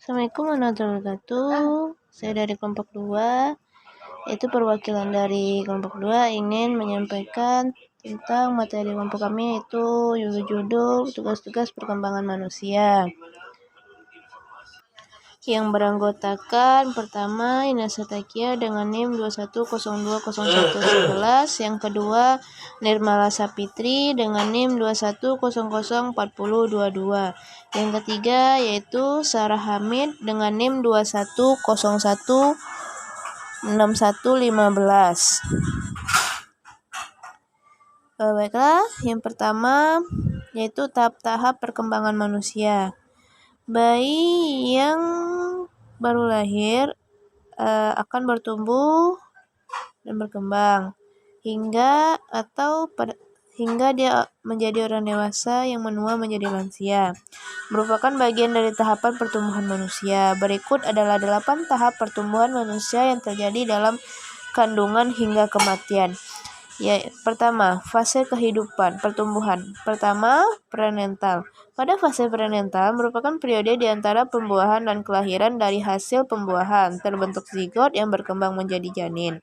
Assalamualaikum warahmatullahi wabarakatuh. Saya dari kelompok 2, yaitu perwakilan dari kelompok 2 ingin menyampaikan tentang materi kelompok kami, yaitu judul tugas-tugas perkembangan manusia. Yang beranggotakan pertama Inasa Takia dengan NIM 21020111, yang kedua Nirmala Sapitri dengan NIM 21004022, yang ketiga yaitu Sarah Hamid dengan NIM 21016115. Baiklah, yang pertama yaitu tahap-tahap perkembangan manusia. Bayi yang baru lahir akan bertumbuh dan berkembang hingga dia menjadi orang dewasa yang menua menjadi lansia, merupakan bagian dari tahapan pertumbuhan manusia. Berikut adalah 8 tahap pertumbuhan manusia yang terjadi dalam kandungan hingga kematian. Pertama, fase kehidupan pertumbuhan. Pertama, prenatal. Pada fase prenatal merupakan periode di antara pembuahan dan kelahiran dari hasil pembuahan, terbentuk zigot yang berkembang menjadi janin.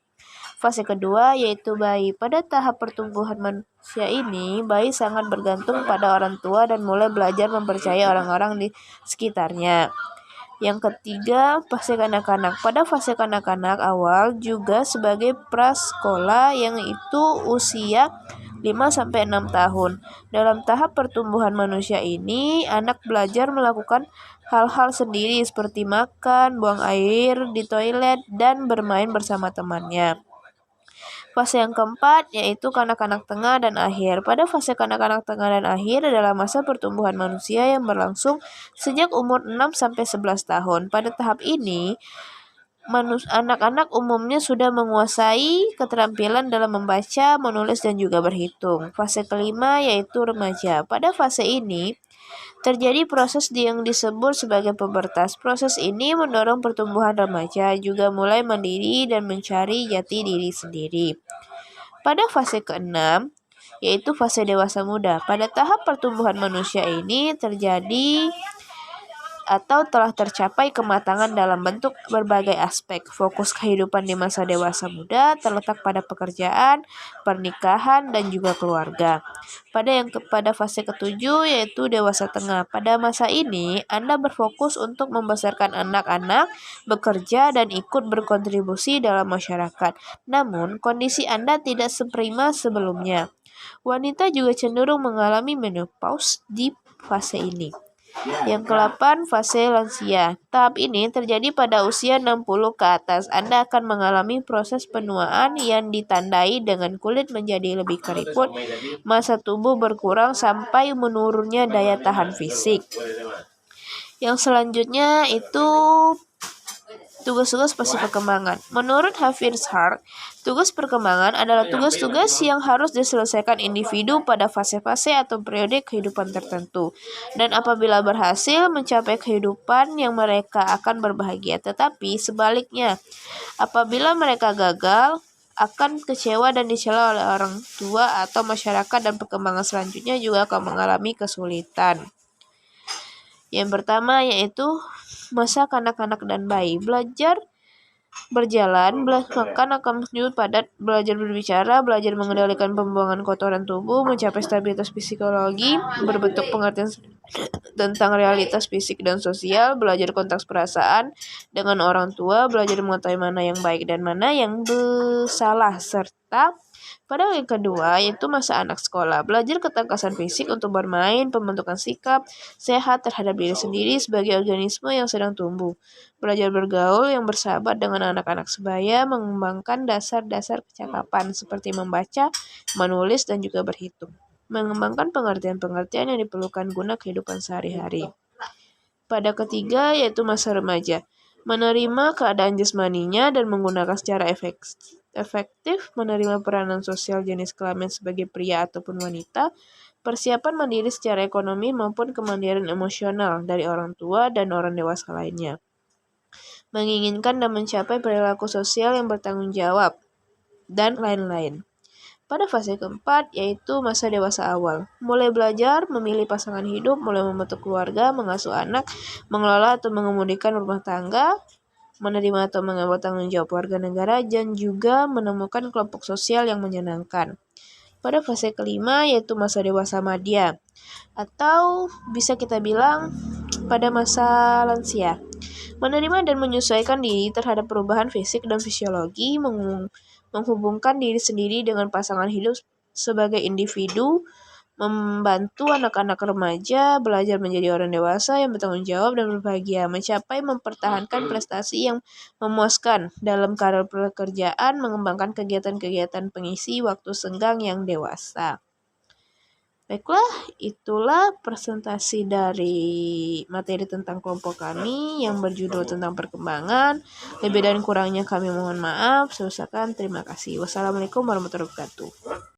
Fase kedua yaitu bayi. Pada tahap pertumbuhan manusia ini, bayi sangat bergantung pada orang tua dan mulai belajar mempercayai orang-orang di sekitarnya. Yang ketiga, fase kanak-kanak. Pada fase kanak-kanak awal juga sebagai prasekolah, yang itu usia 5-6 tahun. Dalam tahap pertumbuhan manusia ini, anak belajar melakukan hal-hal sendiri seperti makan, buang air di toilet, dan bermain bersama temannya. Fase yang keempat yaitu kanak-kanak tengah dan akhir. Pada fase kanak-kanak tengah dan akhir adalah masa pertumbuhan manusia yang berlangsung sejak umur 6-11 tahun. Pada tahap ini, anak-anak umumnya sudah menguasai keterampilan dalam membaca, menulis, dan juga berhitung. Fase kelima yaitu remaja. Pada fase ini, terjadi proses yang disebut sebagai pubertas. Proses ini mendorong pertumbuhan remaja, juga mulai mandiri dan mencari jati diri sendiri. Pada fase keenam, yaitu fase dewasa muda. Pada tahap pertumbuhan manusia ini terjadi atau telah tercapai kematangan dalam bentuk berbagai aspek. Fokus kehidupan di masa dewasa muda terletak pada pekerjaan, pernikahan, dan juga keluarga. Pada fase ketujuh yaitu dewasa tengah. Pada masa ini, Anda berfokus untuk membesarkan anak-anak, bekerja, dan ikut berkontribusi dalam masyarakat. Namun, kondisi Anda tidak seprima sebelumnya. Wanita juga cenderung mengalami menopause di fase ini. Yang ke-8, fase lansia. Tahap ini terjadi pada usia 60 ke atas. Anda akan mengalami proses penuaan yang ditandai dengan kulit menjadi lebih keriput, massa tubuh berkurang sampai menurunnya daya tahan fisik. Yang selanjutnya itu tugas-tugas fase perkembangan. Menurut Hafiz Hart, tugas perkembangan adalah tugas-tugas yang harus diselesaikan individu pada fase-fase atau periode kehidupan tertentu. Dan apabila berhasil mencapai kehidupan yang mereka akan berbahagia. Tetapi sebaliknya, apabila mereka gagal, akan kecewa dan dicela oleh orang tua atau masyarakat, dan perkembangan selanjutnya juga akan mengalami kesulitan. Yang pertama yaitu masa kanak-kanak dan bayi. Belajar berjalan, makan akan menuju padat, belajar berbicara, belajar mengendalikan pembuangan kotoran tubuh, mencapai stabilitas psikologi, berbentuk pengertian tentang realitas fisik dan sosial, belajar kontak perasaan dengan orang tua, belajar mengetahui mana yang baik dan mana yang salah, serta pada yang kedua yaitu masa anak sekolah. Belajar ketangkasan fisik untuk bermain, pembentukan sikap sehat terhadap diri sendiri sebagai organisme yang sedang tumbuh. Belajar bergaul yang bersahabat dengan anak-anak sebaya, mengembangkan dasar-dasar kecakapan seperti membaca, menulis, dan juga berhitung. Mengembangkan pengertian-pengertian yang diperlukan guna kehidupan sehari-hari. Pada ketiga yaitu masa remaja. Menerima keadaan jasmaninya dan menggunakan secara efektif, menerima peranan sosial jenis kelamin sebagai pria ataupun wanita, persiapan mandiri secara ekonomi maupun kemandirian emosional dari orang tua dan orang dewasa lainnya. Menginginkan dan mencapai perilaku sosial yang bertanggung jawab, dan lain-lain. Pada fase keempat, yaitu masa dewasa awal. Mulai belajar, memilih pasangan hidup, mulai membentuk keluarga, mengasuh anak, mengelola atau mengemudikan rumah tangga, menerima atau mengambil tanggung jawab warga negara, dan juga menemukan kelompok sosial yang menyenangkan. Pada fase kelima, yaitu masa dewasa madya, atau bisa kita bilang pada masa lansia. Menerima dan menyesuaikan diri terhadap perubahan fisik dan fisiologi, menghubungkan diri sendiri dengan pasangan hidup sebagai individu, membantu anak-anak remaja belajar menjadi orang dewasa yang bertanggung jawab dan berbahagia, mencapai mempertahankan prestasi yang memuaskan dalam karir pekerjaan, mengembangkan kegiatan-kegiatan pengisi waktu senggang yang dewasa. Baiklah, itulah presentasi dari materi tentang kelompok kami yang berjudul tentang perkembangan. Lebih dan kurangnya kami mohon maaf. Saya ucapkan terima kasih. Wassalamualaikum warahmatullahi wabarakatuh.